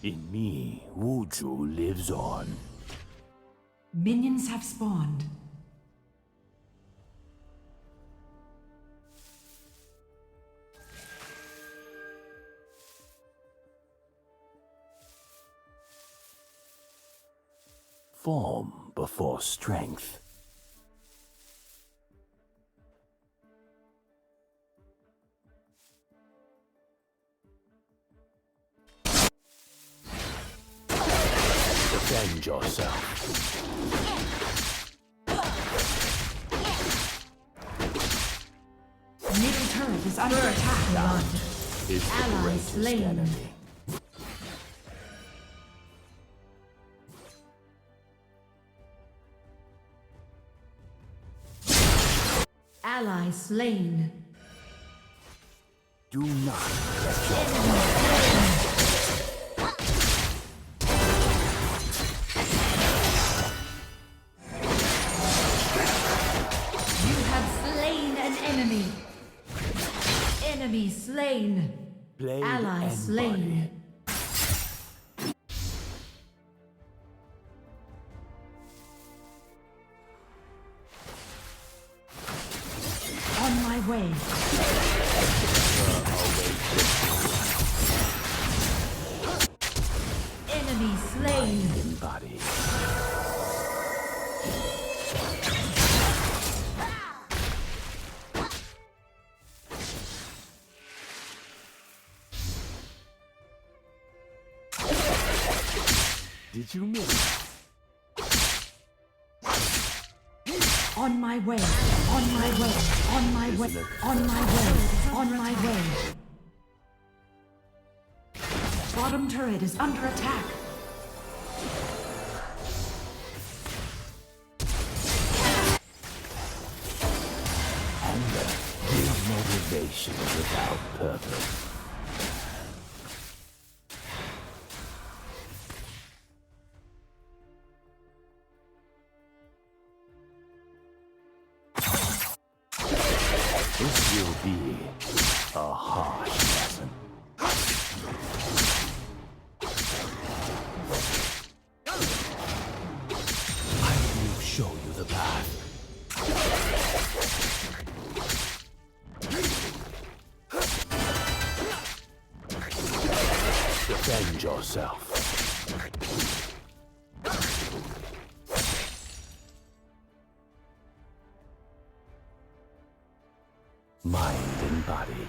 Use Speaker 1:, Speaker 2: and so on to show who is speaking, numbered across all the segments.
Speaker 1: In me, Wuju lives on.
Speaker 2: Minions have spawned.
Speaker 1: Form before strength. Defend yourself.
Speaker 2: Middle turret is under attack.
Speaker 1: Blood is the
Speaker 2: Ally
Speaker 1: greatest
Speaker 2: slain.
Speaker 1: enemy.
Speaker 2: Ally slain.
Speaker 1: Do not let your
Speaker 2: You have slain an enemy. Enemy slain.
Speaker 1: blade
Speaker 2: Ally
Speaker 1: and
Speaker 2: slain. On my way. Enemy slain.
Speaker 1: body. Did you miss?
Speaker 2: On my way. On my way. On my way. On my way. On my way. Bottom turret is under attack.
Speaker 1: Anger gives motivation without purpose. This will be a harsh lesson. I will show you the path. Defend yourself. Mind and body.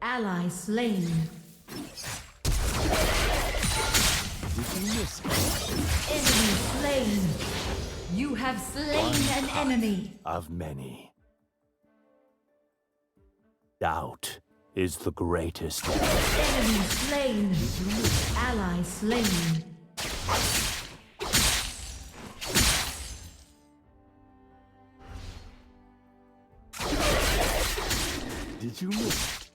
Speaker 2: Ally slain.
Speaker 1: Did you miss it?
Speaker 2: Enemy slain. You have slain an enemy.
Speaker 1: Of many. Doubt is the greatest enemy.
Speaker 2: Enemy slain. Ally slain.
Speaker 1: Did you miss it?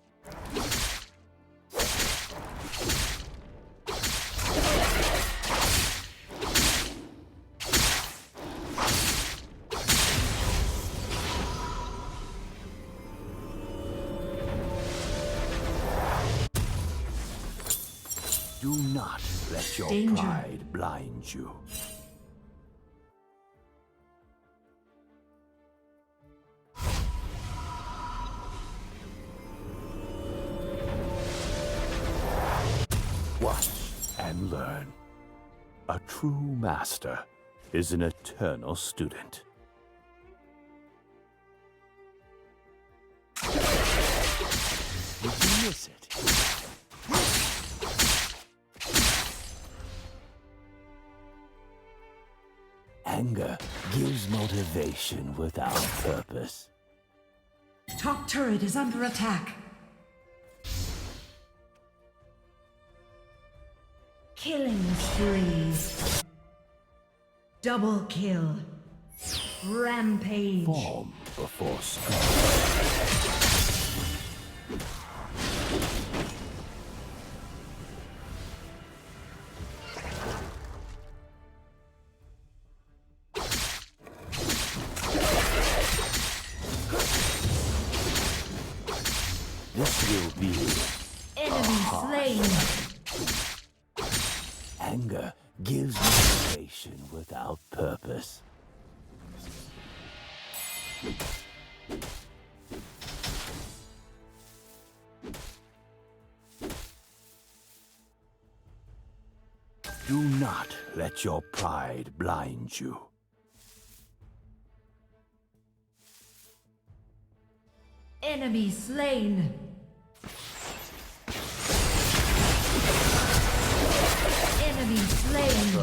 Speaker 1: Do not let your
Speaker 2: Danger.
Speaker 1: pride blind you. Watch and learn. A true master is an eternal student. Did you miss it? Anger gives motivation without purpose.
Speaker 2: Top turret is under attack. Killing spree. Double kill. Rampage.
Speaker 1: Form before strength. This will be
Speaker 2: Enemy slain.
Speaker 1: Anger gives motivation without purpose. Do not let your pride blind you.
Speaker 2: Enemy slain. Enemy slain.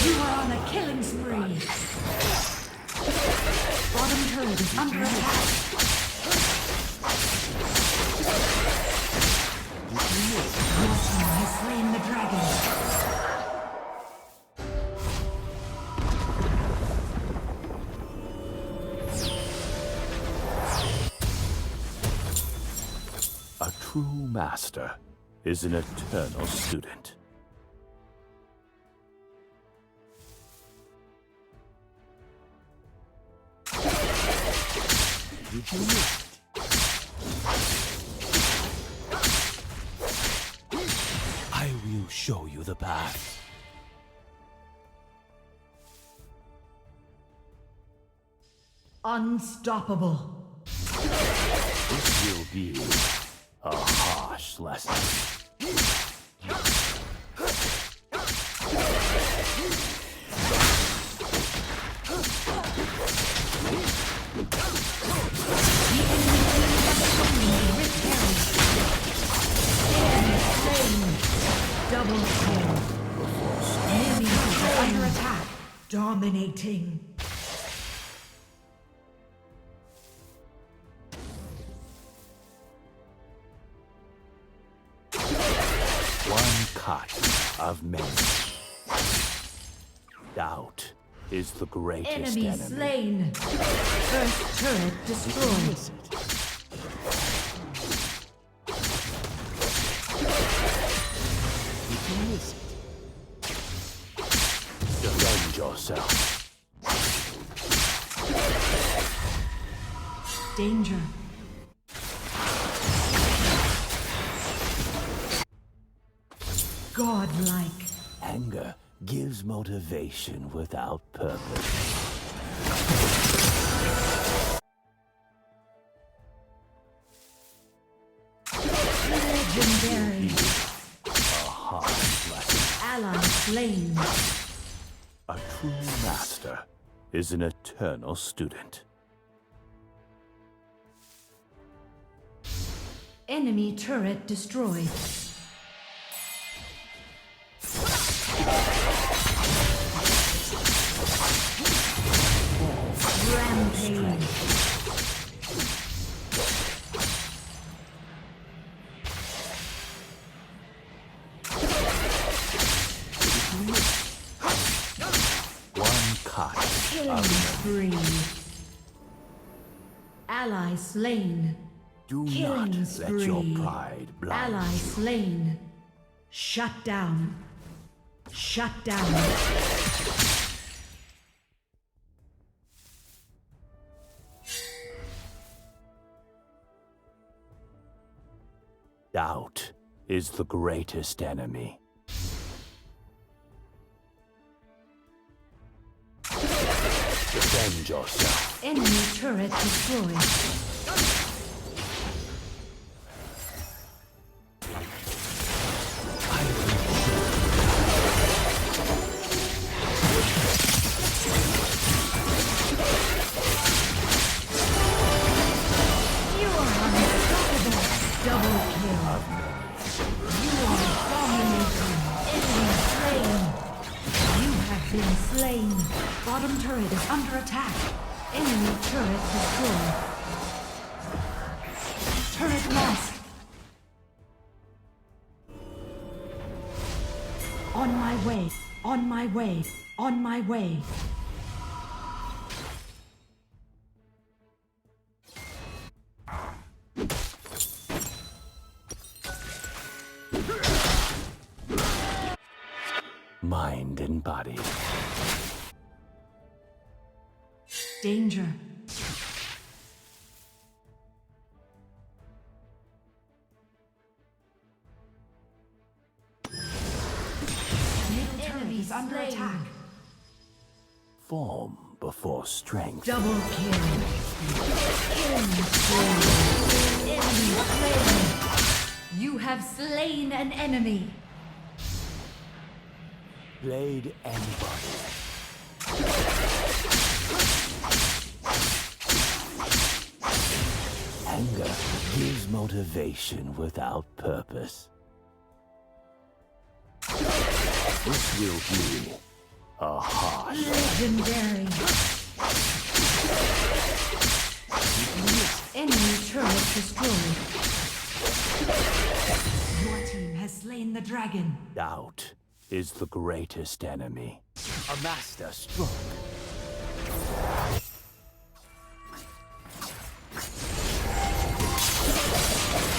Speaker 2: You are on a killing spree. Bottom turret is under attack. Your team has slain the dragon.
Speaker 1: A true master is an eternal student. Did you miss it? I will show you the path.
Speaker 2: Unstoppable.
Speaker 1: This will be a harsh lesson.
Speaker 2: Double kill. Enemies are under attack. Dominating.
Speaker 1: One cut of many. Doubt is the greatest
Speaker 2: Enemy
Speaker 1: enemy.
Speaker 2: slain. First turret destroyed.
Speaker 1: Defend yourself.
Speaker 2: Danger. Godlike.
Speaker 1: Anger gives motivation without purpose.
Speaker 2: Legendary.
Speaker 1: A harsh lesson.
Speaker 2: Ally slain.
Speaker 1: A true master is an eternal student.
Speaker 2: Enemy turret destroyed. Rampage.
Speaker 1: One cut
Speaker 2: Killing spree. Ally slain.
Speaker 1: Do
Speaker 2: Killing
Speaker 1: not
Speaker 2: spree.
Speaker 1: let your pride blind
Speaker 2: Ally
Speaker 1: you.
Speaker 2: slain. Shut down. Shut down.
Speaker 1: Doubt is the greatest enemy. Defend yourself.
Speaker 2: Enemy turret destroyed. You are unstoppable. Double kill. You are dominating. Enemy slain. You have been slain. Bottom turret is under attack. Enemy turret destroyed. Turret lost. On my way. On my way. On my way.
Speaker 1: Mind and body.
Speaker 2: Danger. under attack.
Speaker 1: Form before strength.
Speaker 2: Double kill. Enemy slain. You have slain an enemy.
Speaker 1: Played anybody. Anger gives motivation without purpose. This will be a harsh.
Speaker 2: Legendary. Enemy turret destroyed. Your team has slain the dragon.
Speaker 1: Doubt is the greatest enemy. A master stroke.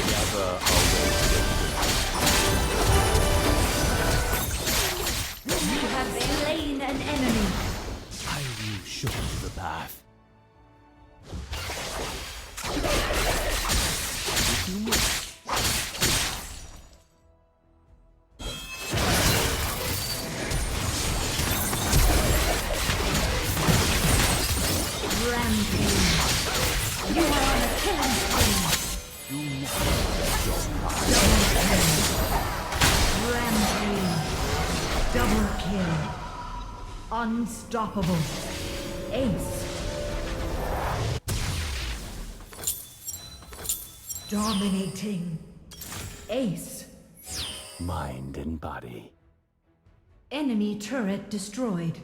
Speaker 1: Never await.
Speaker 2: You have slain an enemy.
Speaker 1: I will show you the path. If you miss,
Speaker 2: Rampage. You are on a killing spree.
Speaker 1: do not
Speaker 2: Rampage. Double kill. Unstoppable. Ace. Dominating. Ace.
Speaker 1: mind and body.
Speaker 2: Enemy turret destroyed.